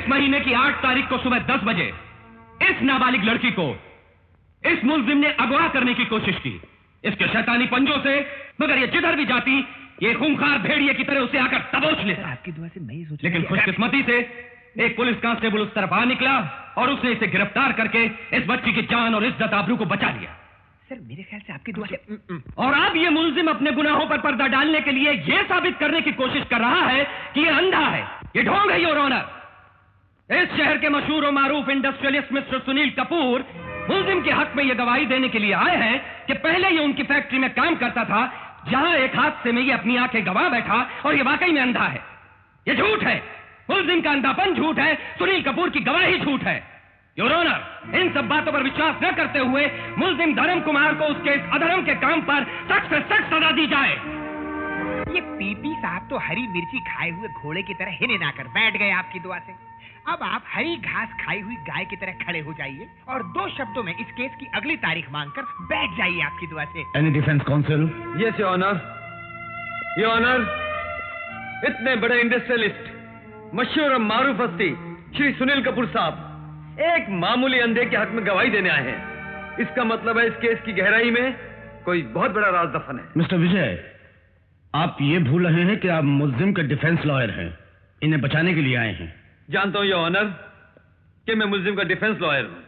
इस महीने की 8 तारीख को सुबह 10 बजे इस नाबालिग लड़की को इस मुलजिम ने अगवा करने की कोशिश की इसके शैतानी पंजों से, मगर ये जिधर भी जाती ये खूंखार भेड़िए की तरह उसे आकर दबोच लेता। आपकी दुआ से नहीं सोच, लेकिन खुशकिस्मती से एक पुलिस कांस्टेबल उस तरफ आ निकला और उसने इसे गिरफ्तार करके इस बच्ची की जान और इज्जत आबरू को बचा लिया। सर मेरे ख्याल से आपकी दुआ से। और अब ये मुलजिम अपने गुनाहों पर पर्दा डालने के लिए यह साबित करने की कोशिश कर रहा है कि ये अंधा है, ये ढोंग है। योर ऑनर, इस शहर के मशहूर और मारूफ इंडस्ट्रियलिस्ट मिस्टर सुनील कपूर मुलजिम के हक में यह गवाही देने के लिए आए हैं कि पहले ये उनकी फैक्ट्री में काम करता था जहां एक हादसे में ये अपनी आंखें गंवा बैठा और ये वाकई में अंधा है। ये झूठ है, मुलजिम का अंधापन झूठ है, सुनील कपूर की गवाही झूठ है। योर ऑनर, इन सब बातों पर विश्वास न करते हुए मुलजिम धर्म कुमार को उसके इस अधर्म के काम पर सख्त से सख्त सजा दी जाए। ये पीपी साहब तो हरी मिर्ची खाए हुए घोड़े की तरह हिने ना कर बैठ गए आपकी दुआ से। अब आप हरी घास खाई हुई गाय की तरह खड़े हो जाइए और 2 शब्दों में इस केस की अगली तारीख मांगकर बैठ जाइए आपकी दुआ से। Any defence counsel? Yes your honour. Your honour, इतने बड़े इंडस्ट्रियलिस्ट, मशहूर और मारूफ हस्ती श्री सुनील कपूर साहब एक मामूली अंधे के हक में गवाही देने आए हैं। इसका मतलब है इस केस की गहराई में कोई बहुत बड़ा राज दफन है। मिस्टर विजय, आप ये भूल रहे हैं कि आप मुलजिम के डिफेंस लॉयर हैं, इन्हें बचाने के लिए आए हैं। जानता हूं योर ऑनर कि मैं मुलजिम का डिफेंस लॉयर हूं,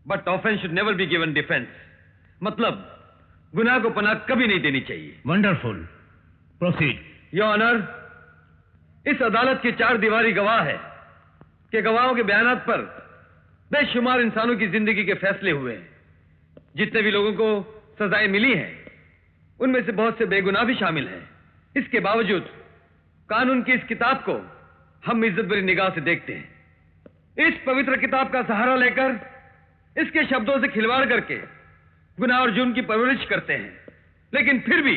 but offence should never be given defence. मतलब गुनाह को पनाह कभी नहीं देनी चाहिए। Wonderful, proceed. योर ऑनर, इस अदालत की 4 दीवारी गवाह है कि गवाहों के बयानात पर बेशुमार इंसानों की जिंदगी के फैसले हुए हैं। जितने भी लोगों को सजाएं मिली हैं उनमें से बहुत से बेगुनाह भी शामिल हैं। इसके बावजूद कानून की इस किताब को हम इज्जत भरी निगाह से देखते हैं। इस पवित्र किताब का सहारा लेकर इसके शब्दों से खिलवाड़ करके गुनाह और जुर्म की परवरिश करते हैं। लेकिन फिर भी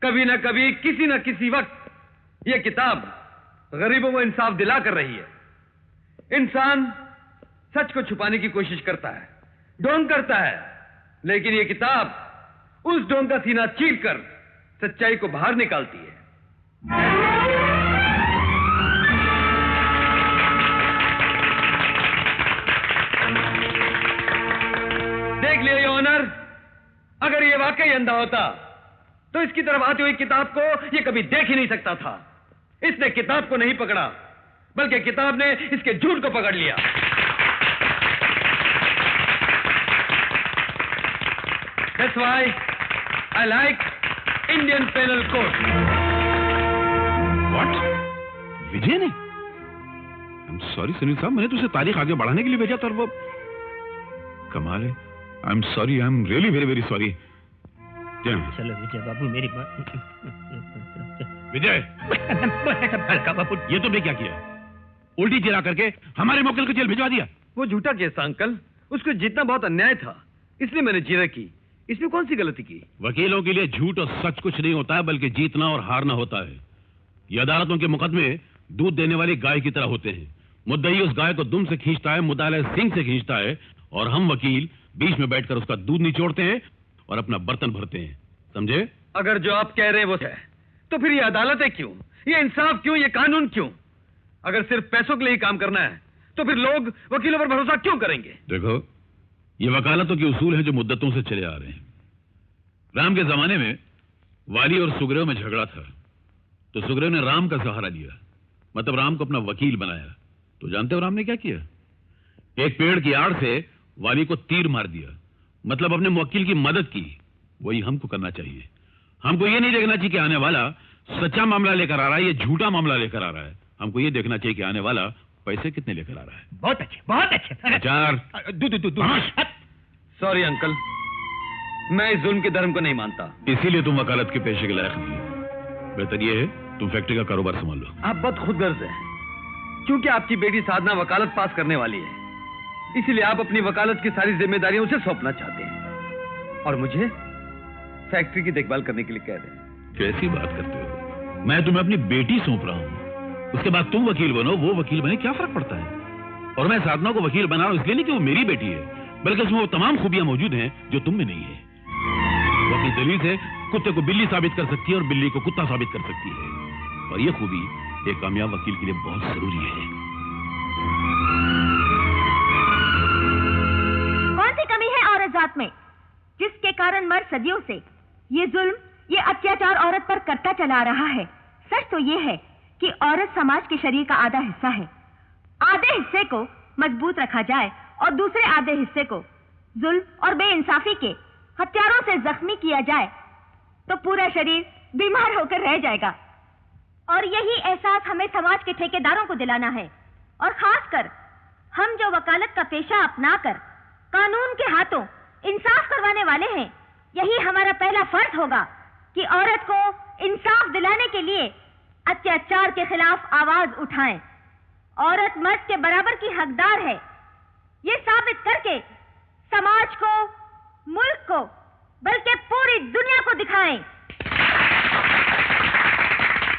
कभी ना कभी किसी ना किसी वक्त यह किताब गरीबों को इंसाफ दिला कर रही है। इंसान सच को छुपाने की कोशिश करता है, ढोंग करता है, लेकिन यह किताब उस ढोंग का सीना चीरकर सच्चाई को बाहर निकालती है। देख लिया योर ऑनर, अगर यह वाकई अंधा होता तो इसकी तरफ आती हुई किताब को यह कभी देख ही नहीं सकता था। इसने किताब को नहीं पकड़ा बल्कि किताब ने इसके झूठ को पकड़ लिया। That's why I like Indian Penal Code. What? विजय ने? I'm sorry सुनील साहब, मैंने तुझे तारीख आगे बढ़ाने के लिए भेजा था और वो कमाल है। I'm sorry, I'm really very very sorry. चलो विजय बाबू मेरी बात। विजय बाबू, ये तुमने क्या किया? उल्टी चिरा करके हमारे मुवक्किल को जेल भिजवा दिया। वो झूठा केस था अंकल, उसको जीतना बहुत अन्याय था, इसलिए मैंने चीरा की। इसमें कौन सी गलती की? वकीलों के लिए झूठ और सच कुछ नहीं होता है, बल्कि जीतना और हारना होता है। ये अदालतों के मुकदमे दूध देने वाली गाय की तरह होते हैं। मुद्दई उस गाय को दुम से खींचता है, मुद्दालय सिंग से खींचता है, और हम वकील बीच में बैठकर उसका दूध निचोड़ते हैं और अपना बर्तन भरते हैं। समझे? अगर जो आप कह रहे हैं वो है, तो फिर ये अदालत है क्यों? ये इंसाफ क्यों? ये कानून क्यों? अगर सिर्फ पैसों के लिए काम करना है तो फिर लोग वकीलों पर भरोसा क्यों करेंगे? देखो, ये वकालतों के उसूल हैं जो मुद्दतों से चले आ रहे हैं। राम के जमाने में वाली और सुग्रीव में झगड़ा था, तो सुग्रीव ने राम का सहारा लिया, मतलब राम को अपना वकील बनाया। तो जानते हो राम ने क्या किया? एक पेड़ की आड़ से वाली को तीर मार दिया, मतलब अपने मुवक्किल की मदद की। वही हमको करना चाहिए। हमको ये नहीं देखना चाहिए कि आने वाला सच्चा मामला लेकर आ रहा है, ये झूठा मामला लेकर आ रहा है। हमको ये देखना चाहिए कि आने वाला पैसे कितने लेकर आ रहा है। बहुत अच्छे, बहुत अच्छे। चार सॉरी अंकल, मैं इस जुल्म के धर्म को नहीं मानता। इसीलिए तुम वकालत के पेशे के लायक नहीं। बेहतर ये है तुम फैक्ट्री का कारोबार संभाल लो। आप बहुत खुदगर्ज हैं, क्योंकि आपकी बेटी साधना वकालत पास करने वाली है, इसीलिए आप अपनी वकालत की सारी जिम्मेदारियां उसे सौंपना चाहते हैं और मुझे फैक्ट्री की देखभाल करने के लिए कह रहे हैं। कैसी बात करते हो? मैं तुम्हें अपनी बेटी सौंप रहा हूं, उसके बाद तुम वकील बनो, वो वकील बने, क्या फर्क पड़ता है? और मैं साधना को वकील बना रहा हूं इसलिए नहीं कि वो मेरी बेटी है, बल्कि उसमें वो तमाम खूबियां मौजूद हैं जो तुम में नहीं है। वो अपनी दलील से कुत्ते को बिल्ली साबित कर सकती है और बिल्ली को कुत्ता साबित कर सकती है, और ये खूबी एक कामयाब वकील के लिए बहुत जरूरी है। कौन सी कमी है औरत जात में जिसके कारण मर्द सदियों से ये जुल्म, ये अत्याचार औरत पर करता चला आ रहा है? सच तो ये है कि औरत समाज के शरीर का आधा हिस्सा है। आधे हिस्से को मजबूत रखा जाए और दूसरे आधे हिस्से को जुल्म और बेइंसाफी के हथियारों से जख्मी किया जाए तो पूरा शरीर बीमार होकर रह जाएगा। और यही एहसास हमें समाज के ठेकेदारों को दिलाना है, और खासकर हम जो वकालत का पेशा अपनाकर कानून के हाथों इंसाफ करवाने वाले हैं। यही हमारा पहला फर्ज होगा कि औरत को इंसाफ दिलाने के लिए अत्याचार के खिलाफ आवाज उठाएं। औरत मर्द के बराबर की हकदार है, ये साबित करके समाज को, मुल्क को, बल्कि पूरी दुनिया को दिखाएं।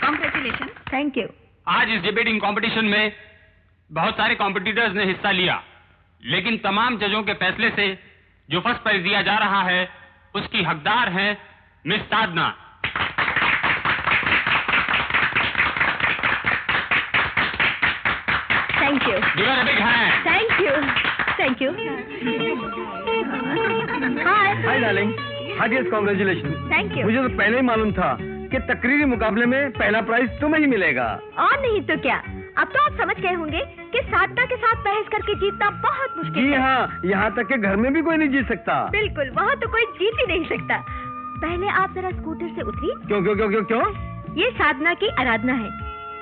कांग्रेचुलेशन। Thank you. आज इस डिबेटिंग कंपटीशन में बहुत सारे कॉम्पिटिटर्स ने हिस्सा लिया, लेकिन तमाम जजों के फैसले से जो फर्स्ट प्राइज दिया जा रहा है उसकी हकदार है miss Sadhana. Thank you. Give her a big hand. Thank you. Thank you. Hi. Hi darling, heartiest congratulation. Thank you. मुझे तो पहले ही मालूम था कि तकरीरी मुकाबले में पहला प्राइज तुम्हें ही मिलेगा। और नहीं तो क्या, अब तो आप समझ गए होंगे कि साधना के साथ बहस करके जीतना बहुत मुश्किल जी है। हाँ, यहाँ तक के घर में भी कोई नहीं जीत सकता। बिल्कुल, वहाँ तो कोई जीत ही नहीं सकता। पहले आप जरा स्कूटर से उतरी। क्यों क्यों क्यों क्यों क्यों? ये साधना की आराधना है।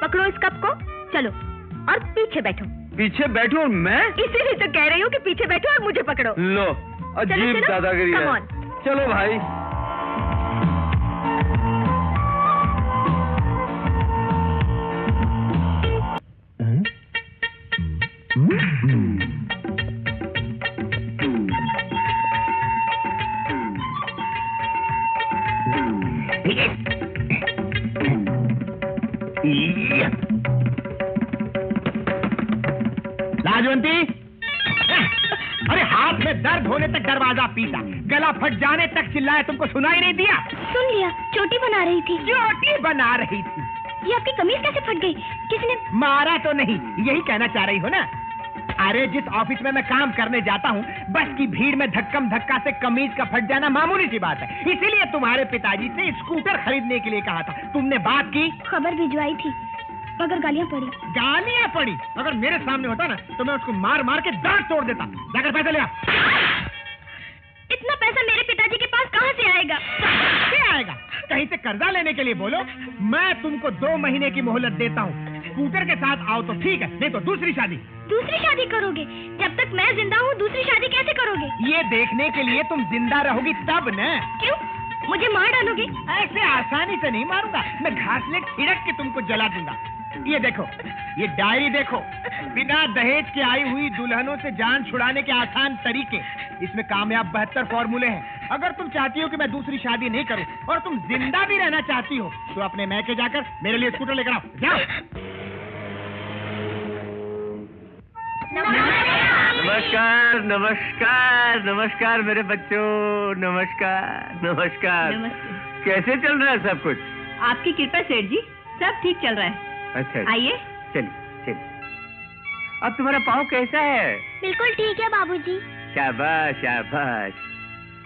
पकड़ो इस कप को, चलो और पीछे बैठो। पीछे बैठो और मैं? इसीलिए तो कह रही हूँ कि पीछे बैठो और मुझे पकड़ो। लो, अजीब चलो, दादागिरी come है। on। चलो भाई। लाजवंती, अरे हाथ में दर्द होने तक दरवाजा पीटा, गला फट जाने तक चिल्लाया, तुमको सुनाई नहीं दिया? सुन लिया, चोटी बना रही थी। चोटी बना रही थी? ये आपकी कमीज कैसे फट गई? किसने? मारा तो नहीं, यही कहना चाह रही हो ना? अरे जिस ऑफिस में मैं काम करने जाता हूँ, बस की भीड़ में धक्कम धक्का से कमीज का फट जाना मामूली सी बात है। इसीलिए तुम्हारे पिताजी से स्कूटर खरीदने के लिए कहा था। तुमने बात की? खबर भिजवाई थी, मगर गालियाँ पड़ी। गालियाँ पड़ी? अगर मेरे सामने होता ना तो मैं उसको मार मार के दांत तोड़ देता। जाकर पैसा ले आ। इतना पैसा मेरे पिताजी के पास कहाँ से आएगा? क्या आएगा? कहीं से कर्जा लेने के लिए बोलो। मैं तुमको 2 महीने की मोहलत देता हूँ। स्कूटर के साथ आओ तो ठीक है, नहीं तो दूसरी शादी। दूसरी शादी करोगे? जब तक मैं जिंदा हूँ दूसरी शादी कैसे करोगे? ये देखने के लिए तुम जिंदा रहोगी तब न। क्यों? मुझे मार डालोगे? ऐसे आसानी से नहीं मारूंगा, मैं घासले छिड़क के तुमको जला दूंगा। ये देखो, ये डायरी देखो, बिना दहेज के आई हुई दुल्हनों से जान छुड़ाने के आसान तरीके। इसमें कामयाब 72 फॉर्मूले हैं। अगर तुम चाहती हो कि मैं दूसरी शादी नहीं करूं और तुम जिंदा भी रहना चाहती हो तो अपने मैके जाकर मेरे लिए स्कूटर लेकर आओ। जाओ। नमस्कार नमस्कार नमस्कार मेरे बच्चों, नमस्कार नमस्कार। नमस्ते। कैसे चल रहा है सब कुछ? आपकी कृपा सेठ जी, सब ठीक चल रहा है। अच्छा, आइए। चलिए चलिए। अब तुम्हारा पाँव कैसा है? बिल्कुल ठीक है बाबूजी। शाबाश शाबाश।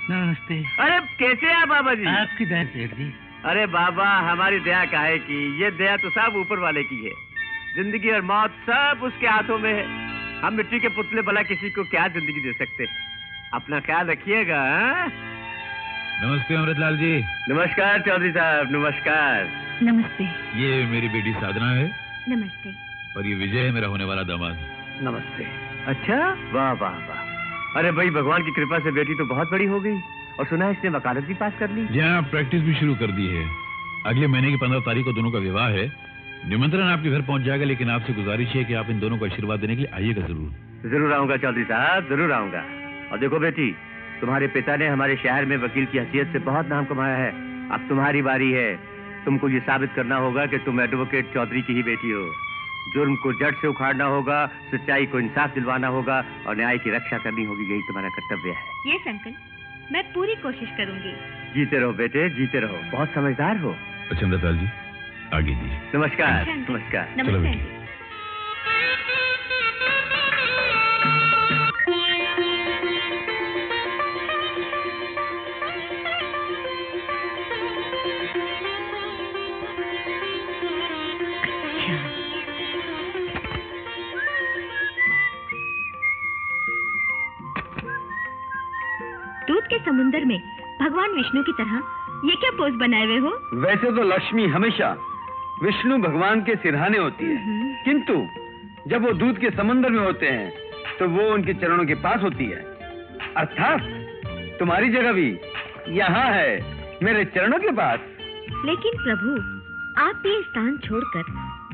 नमस्ते। अरे कैसे हैं बाबा जी? आपकी दया सेठ जी। अरे बाबा, हमारी दया काहे की? ये दया तो सब ऊपर वाले की है। जिंदगी और मौत सब उसके हाथों में है। हम मिट्टी के पुतले भला किसी को क्या जिंदगी दे सकते। अपना ख्याल रखिएगा। नमस्ते अमृतलाल जी। नमस्कार चौधरी साहब, नमस्कार। नमस्ते। ये मेरी बेटी साधना है नमस्ते। और ये विजय है, मेरा होने वाला दामाद। नमस्ते। अच्छा, वाह वाह वाह। अरे भाई, भगवान की कृपा से बेटी तो बहुत बड़ी हो गई और सुना है इसने वकालत भी पास कर ली। जी हाँ, प्रैक्टिस भी शुरू कर दी है। अगले महीने की 15 तारीख को दोनों का विवाह है। निमंत्रण आपके घर पहुंच जाएगा, लेकिन आपसे गुजारिश है कि आप इन दोनों को आशीर्वाद देने के लिए आइएगा जरूर। जरूर आऊंगा चौधरी साहब, जरूर आऊंगा। और देखो बेटी, तुम्हारे पिता ने हमारे शहर में वकील की हैसियत से बहुत नाम कमाया है। अब तुम्हारी बारी है। तुमको ये साबित करना होगा कि तुम एडवोकेट चौधरी की ही बेटी हो। जुर्म को जड़ से उखाड़ना होगा, सच्चाई को इंसाफ दिलवाना होगा और न्याय की रक्षा करनी होगी। यही तुम्हारा कर्तव्य है। ये अंकल, मैं पूरी कोशिश करूंगी। जीते रहो बेटे, जीते रहो। बहुत समझदार हो। अच्छा अमृतलाल जी, आगे दीजिए। नमस्कार। अच्छा, नमस्कार। चलो नमस्ते बेटी। आंटी। समुंदर में भगवान विष्णु की तरह ये क्या पोज बनाए हुए हो? वैसे तो लक्ष्मी हमेशा विष्णु भगवान के सिरहाने होती है, किंतु जब वो दूध के समंदर में होते हैं तो वो उनके चरणों के पास होती है। अर्थात तुम्हारी जगह भी यहाँ है, मेरे चरणों के पास। लेकिन प्रभु, आप ये स्थान छोड़कर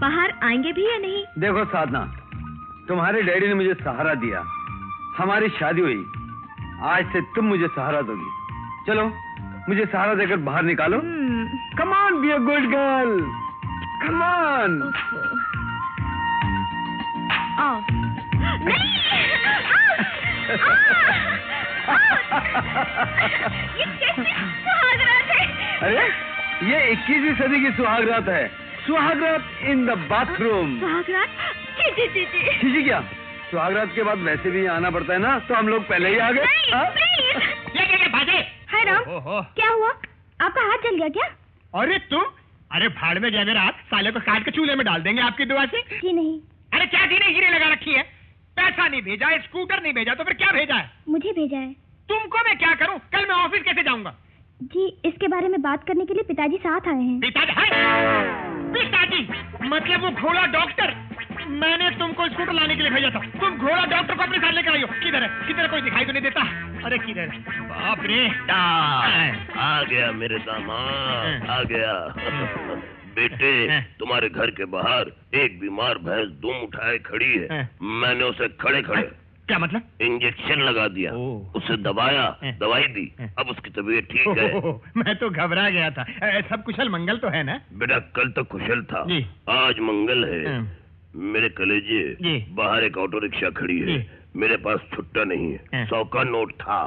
बाहर आएंगे भी या नहीं? देखो साधना, तुम्हारे डैडी ने मुझे सहारा दिया, हमारी शादी हुई, आज से तुम मुझे सहारा दोगी। चलो मुझे सहारा देकर बाहर निकालो। Come on, be a good girl, come on. नहीं, ये कैसी सुहाग रात है? अरे ये 21वीं सदी की सुहाग रात है, सुहाग रात इन द बाथरूम। सुहाग रात? जी जी जी जी। जी क्या, सुहाग रात के बाद वैसे भी आना पड़ता है ना, तो हम लोग पहले ही आ गए। ये भागे। हाय राम, क्या हुआ? आपका हाथ जल गया क्या? अरे तुम, अरे भाड़ में गया मेरा हाथ, साले को काट के चूल्हे में डाल देंगे आपकी दुआ से। जी नहीं। अरे क्या जी नहीं, हीरे लगा रखी है, पैसा नहीं भेजा है, स्कूटर नहीं भेजा, तो फिर क्या भेजा है? मुझे भेजा है। तुमको मैं क्या करूं, कल मैं ऑफिस कैसे जाऊंगा? जी इसके बारे में बात करने के लिए पिताजी साथ आए हैं। पिताजी मतलब वो घोड़ा डॉक्टर, मैंने तुमको स्कूटर लाने के लिए भेजा था, तुम घोड़ा डॉक्टर को अपने साथ लेकर आई हो। किधर है, किधर कोई दिखाई तो नहीं देता? अरे किधर? बाप रे, आ गया मेरे दामाद, आ गया। बेटे, तुम्हारे घर के बाहर एक बीमार भैंस दुम उठाए खड़ी है, मैंने उसे खड़े खड़े क्या मतलब? इंजेक्शन लगा दिया, उसे दबाया, दवाई दी, अब उसकी तबीयत ठीक है। मैं तो घबरा गया था। सब कुशल मंगल तो है ना? बेटा कल तक कुशल था, आज मंगल है। मेरे कलेजे, बाहर एक ऑटो रिक्शा खड़ी है, मेरे पास छुट्टा नहीं है, 100 का नोट था,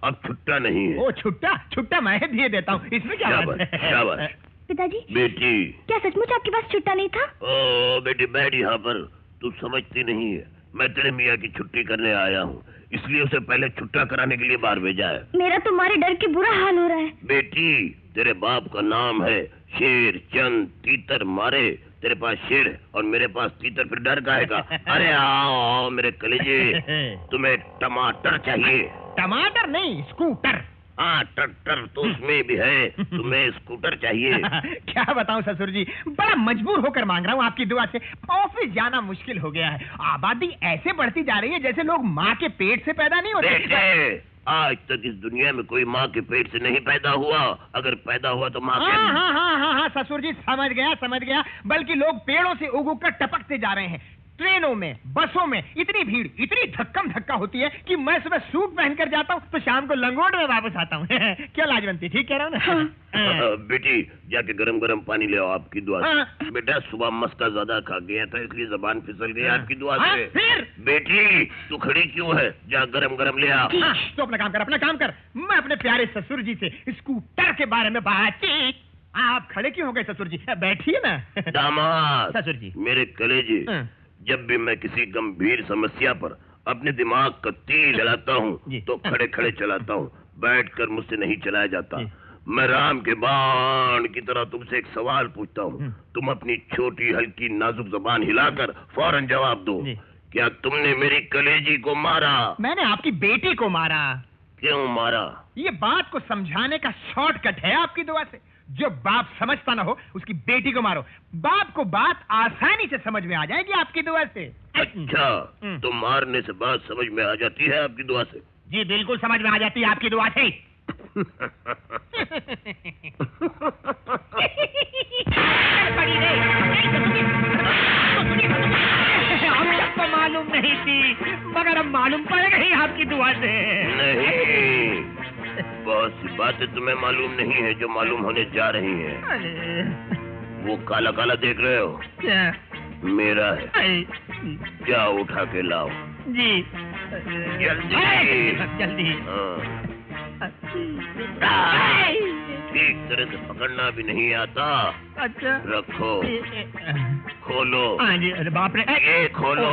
अब छुट्टा नहीं है। ओ छुट्टा, छुट्टा मैं दिए देता हूँ, इसमें क्या बात है? शाबाश। पिताजी, बेटी क्या सचमुच आपके पास छुट्टा नहीं था? ओ बेटी बैठ यहाँ पर, तू समझती नहीं है, मैं तेरे मियाँ की छुट्टी करने आया हूँ, इसलिए उसे पहले छुट्टा कराने के लिए बाहर भेजा है। मेरा तुम्हारे डर के बुरा हाल हो रहा है। बेटी, तेरे बाप का नाम है शेर चंद तीतर मारे, तेरे पास शेर है और मेरे पास तीतर, फिर डर काहेगा? अरे आओ मेरे कलेजे, तुम्हें टमाटर चाहिए? टमाटर नहीं, स्कूटर। हाँ ट्रैक्टर तो उसमें भी है, तुम्हें स्कूटर चाहिए? क्या बताऊं ससुर जी, बड़ा मजबूर होकर मांग रहा हूँ आपकी दुआ से, ऑफिस जाना मुश्किल हो गया है, आबादी ऐसे बढ़ती जा रही है जैसे लोग माँ के पेट से पैदा नहीं होते। बेटे, आज तक इस दुनिया में कोई माँ के पेट से नहीं पैदा हुआ, अगर पैदा हुआ तो माँ के। हाँ ससुर जी, समझ गया, बल्कि लोग पेड़ों से उग कर टपकते जा रहे हैं। ट्रेनों में, बसों में इतनी भीड़, इतनी धक्कम धक्का होती है कि मैं सुबह सूट पहनकर जाता हूँ तो शाम को लंगोट में वापस आता हूँ। क्या लाजवंती, ठीक कह रहा हूँ ना? बेटी जाके गरम गरम पानी ले आओ आपकी दुआ से। बेटा सुबह मस्का ज्यादा खा गया था इसलिए जबान फिसल गई आपकी दुआ से। फिर बेटी तू खड़ी क्यों है, जा गरम गरम ले आ। तो अपना काम कर, मैं अपने प्यारे ससुर जी से स्कूटर के बारे में बातचीत। आप खड़े क्यों हो गए ससुर जी, बैठिए ना। दामाद ससुर जी, मेरे कलेजे, जब भी मैं किसी गंभीर समस्या पर अपने दिमाग का तीर चलाता हूँ तो खड़े खड़े चलाता हूँ, बैठकर मुझसे नहीं चलाया जाता। मैं राम के बाण की तरह तुमसे एक सवाल पूछता हूँ, तुम अपनी छोटी हल्की नाजुक जबान हिलाकर फौरन जवाब दो। क्या तुमने मेरी कलेजी को मारा? मैंने आपकी बेटी को मारा। क्यों मारा? ये बात को समझाने का शॉर्टकट है आपकी दुआ से। जो बाप समझता ना हो उसकी बेटी को मारो, बाप को बात आसानी से समझ में आ जाएगी आपकी दुआ से। अच्छा, तो मारने से बात समझ में आ जाती है आपकी दुआ से? जी बिल्कुल समझ में आ जाती है आपकी दुआ से। आपको मालूम नहीं थी मगर अब मालूम पड़ेगा ही आपकी दुआ से। नहीं, बहुत सी बातें तुम्हें मालूम नहीं है जो मालूम होने जा रही हैं। वो काला काला देख रहे हो? क्या? मेरा है, क्या उठा के लाओ। जी जल्दी। ठीक तरह से पकड़ना भी नहीं आता। अच्छा रखो, खोलो। हाँ जी, अरे बाप रे, ये खोलो।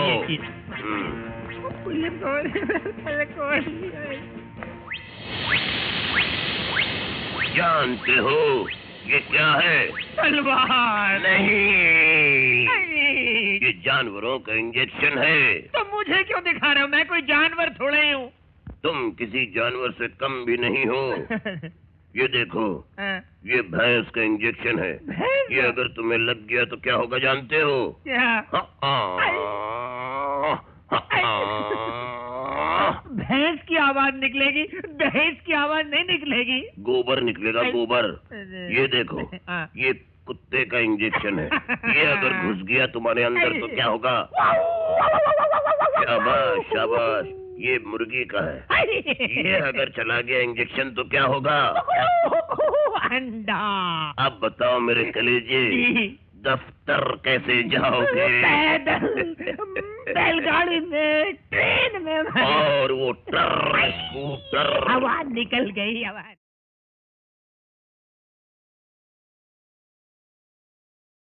जानते हो ये क्या है? तलवार। नहीं, ये जानवरों का इंजेक्शन है। तो मुझे क्यों दिखा रहे हो, मैं कोई जानवर थोड़े ही हूँ। तुम किसी जानवर से कम भी नहीं हो। ये देखो, ये भैंस का इंजेक्शन है। ये अगर तुम्हें लग गया तो क्या होगा जानते हो? भैंस की आवाज निकलेगी, भैंस की आवाज नहीं निकलेगी। गोबर निकलेगा, गोबर। ये देखो, ये कुत्ते का इंजेक्शन है। ये अगर घुस गया तुम्हारे अंदर तो क्या होगा? शाबाश शाबाश, ये मुर्गी का है। ये अगर चला गया इंजेक्शन तो क्या होगा? अंडा। अब बताओ मेरे कलेजे, दफ्तर कैसे जाओगे? पैदल, बैलगाड़ी में, ट्रेन में। और वो ट्रक, स्कूटर। आवाज निकल गई, आवाज।